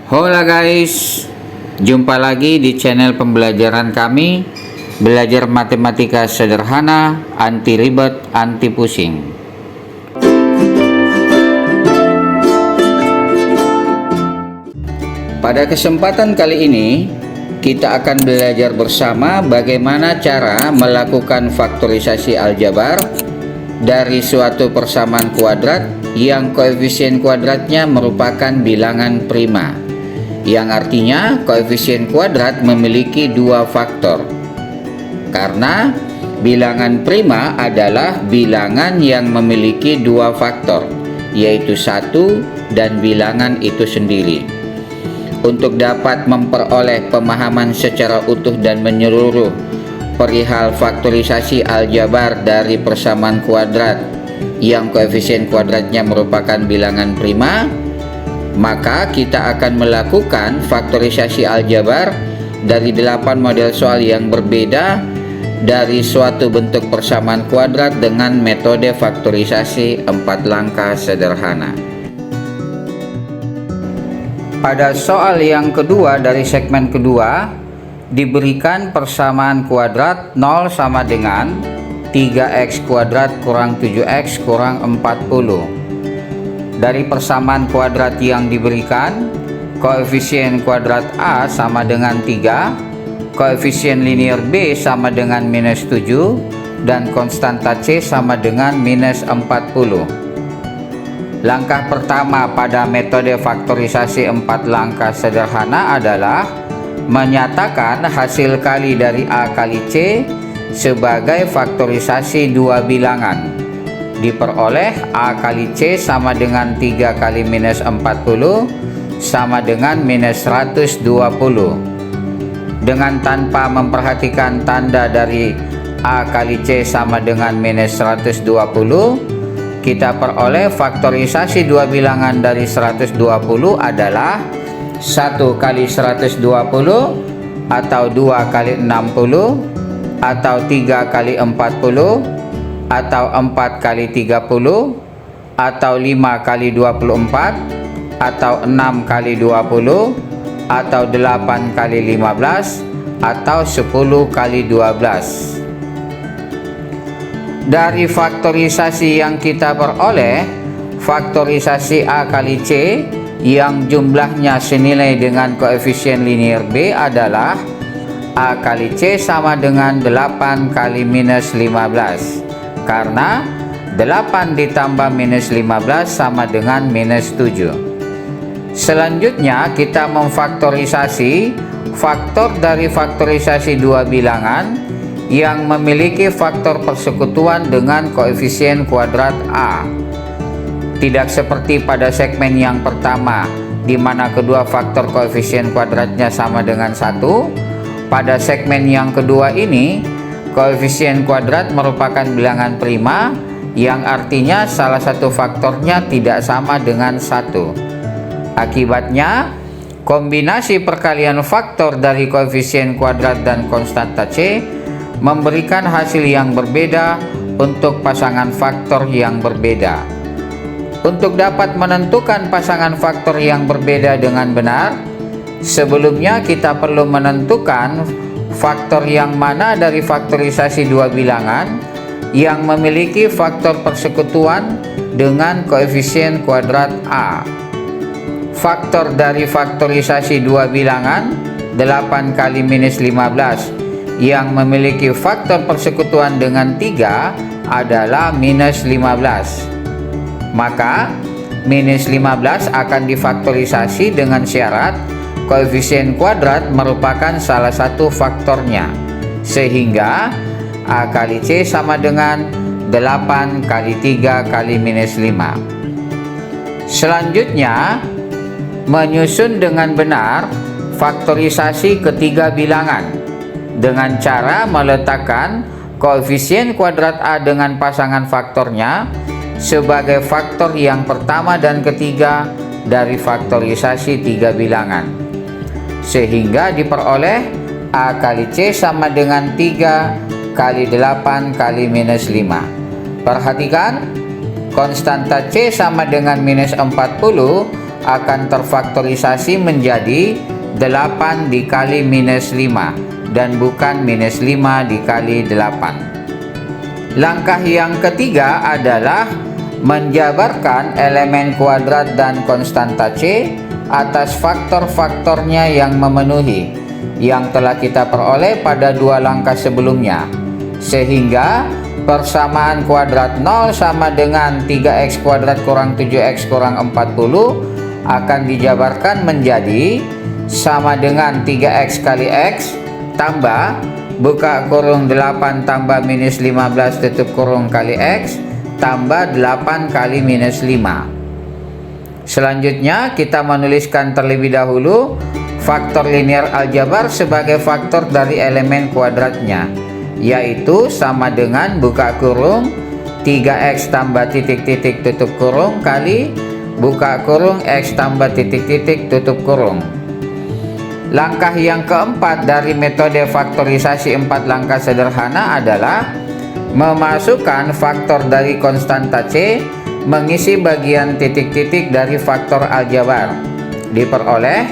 Hola guys, jumpa lagi di channel pembelajaran kami, belajar matematika sederhana, anti ribet, anti pusing. Pada kesempatan kali ini, kita akan belajar bersama bagaimana cara melakukan faktorisasi aljabar dari suatu persamaan kuadrat yang koefisien kuadratnya merupakan bilangan prima, yang artinya koefisien kuadrat memiliki dua faktor. Karena bilangan prima adalah bilangan yang memiliki dua faktor, yaitu satu dan bilangan itu sendiri. Untuk dapat memperoleh pemahaman secara utuh dan menyeluruh perihal faktorisasi aljabar dari persamaan kuadrat yang koefisien kuadratnya merupakan bilangan prima, maka kita akan melakukan faktorisasi aljabar dari 8 model soal yang berbeda dari suatu bentuk persamaan kuadrat dengan metode faktorisasi 4 langkah sederhana. Pada soal yang kedua dari segmen kedua, diberikan persamaan kuadrat 0 sama dengan 3x kuadrat kurang 7x kurang 40. Dari persamaan kuadrat yang diberikan, koefisien kuadrat A sama dengan 3, koefisien linear B sama dengan minus 7, dan konstanta C sama dengan minus 40. Langkah pertama pada metode faktorisasi 4 langkah sederhana adalah menyatakan hasil kali dari A kali C sebagai faktorisasi dua bilangan. Diperoleh A kali C sama dengan 3 kali minus 40 sama dengan minus 120. Dengan tanpa memperhatikan tanda dari A kali C sama dengan minus 120, kita peroleh faktorisasi dua bilangan dari 120 adalah 1 kali 120 atau 2 kali 60 atau 3 kali 40 atau 4 kali 30 atau 5 kali 24 atau 6 kali 20 atau 8 kali 15 atau 10 kali 12. Dari faktorisasi yang kita peroleh, faktorisasi A kali C yang jumlahnya senilai dengan koefisien linear B adalah A kali C sama dengan 8 kali minus 15. Karena 8 ditambah minus 15 sama dengan minus 7. Selanjutnya kita memfaktorisasi faktor dari faktorisasi dua bilangan yang memiliki faktor persekutuan dengan koefisien kuadrat A. Tidak seperti pada segmen yang pertama, di mana kedua faktor koefisien kuadratnya sama dengan 1. Pada segmen yang kedua ini, koefisien kuadrat merupakan bilangan prima, yang artinya salah satu faktornya tidak sama dengan 1. Akibatnya, kombinasi perkalian faktor dari koefisien kuadrat dan konstanta C memberikan hasil yang berbeda untuk pasangan faktor yang berbeda. Untuk dapat menentukan pasangan faktor yang berbeda dengan benar, sebelumnya kita perlu menentukan faktor yang mana dari faktorisasi dua bilangan yang memiliki faktor persekutuan dengan koefisien kuadrat A. Faktor dari faktorisasi dua bilangan 8 kali minus 15 yang memiliki faktor persekutuan dengan 3 adalah minus 15. Maka minus 15 akan difaktorisasi dengan syarat koefisien kuadrat merupakan salah satu faktornya, sehingga A kali C sama dengan 8 kali 3 kali minus 5. Selanjutnya, menyusun dengan benar faktorisasi ketiga bilangan dengan cara meletakkan koefisien kuadrat A dengan pasangan faktornya sebagai faktor yang pertama dan ketiga dari faktorisasi tiga bilangan, sehingga diperoleh A kali C sama dengan 3 kali 8 kali minus 5. Perhatikan, konstanta C sama dengan minus 40 akan terfaktorisasi menjadi 8 dikali minus 5 dan bukan minus 5 dikali 8. Langkah yang ketiga adalah menjabarkan elemen kuadrat dan konstanta C atas faktor-faktornya yang memenuhi yang telah kita peroleh pada dua langkah sebelumnya, sehingga persamaan kuadrat 0 sama dengan 3x kuadrat kurang 7x kurang 40 akan dijabarkan menjadi sama dengan 3x kali x tambah buka kurung 8 tambah minus 15 tutup kurung kali x tambah 8 kali minus 5. Selanjutnya kita menuliskan terlebih dahulu faktor linear aljabar sebagai faktor dari elemen kuadratnya, yaitu sama dengan buka kurung 3x tambah titik-titik tutup kurung kali buka kurung x tambah titik-titik tutup kurung. Langkah yang keempat dari metode faktorisasi 4 langkah sederhana adalah memasukkan faktor dari konstanta C mengisi bagian titik-titik dari faktor aljabar. Diperoleh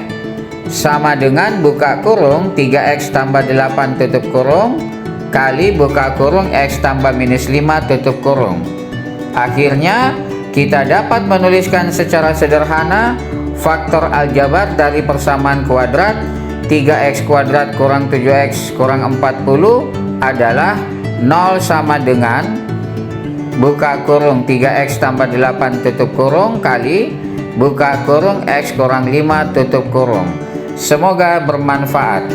sama dengan buka kurung 3x tambah 8 tutup kurung kali buka kurung x tambah minus 5 tutup kurung. Akhirnya kita dapat menuliskan secara sederhana faktor aljabar dari persamaan kuadrat 3x kuadrat kurang 7x kurang 40 adalah 0 sama dengan buka kurung 3x tambah 8 tutup kurung kali buka kurung x kurang 5 tutup kurung. Semoga bermanfaat.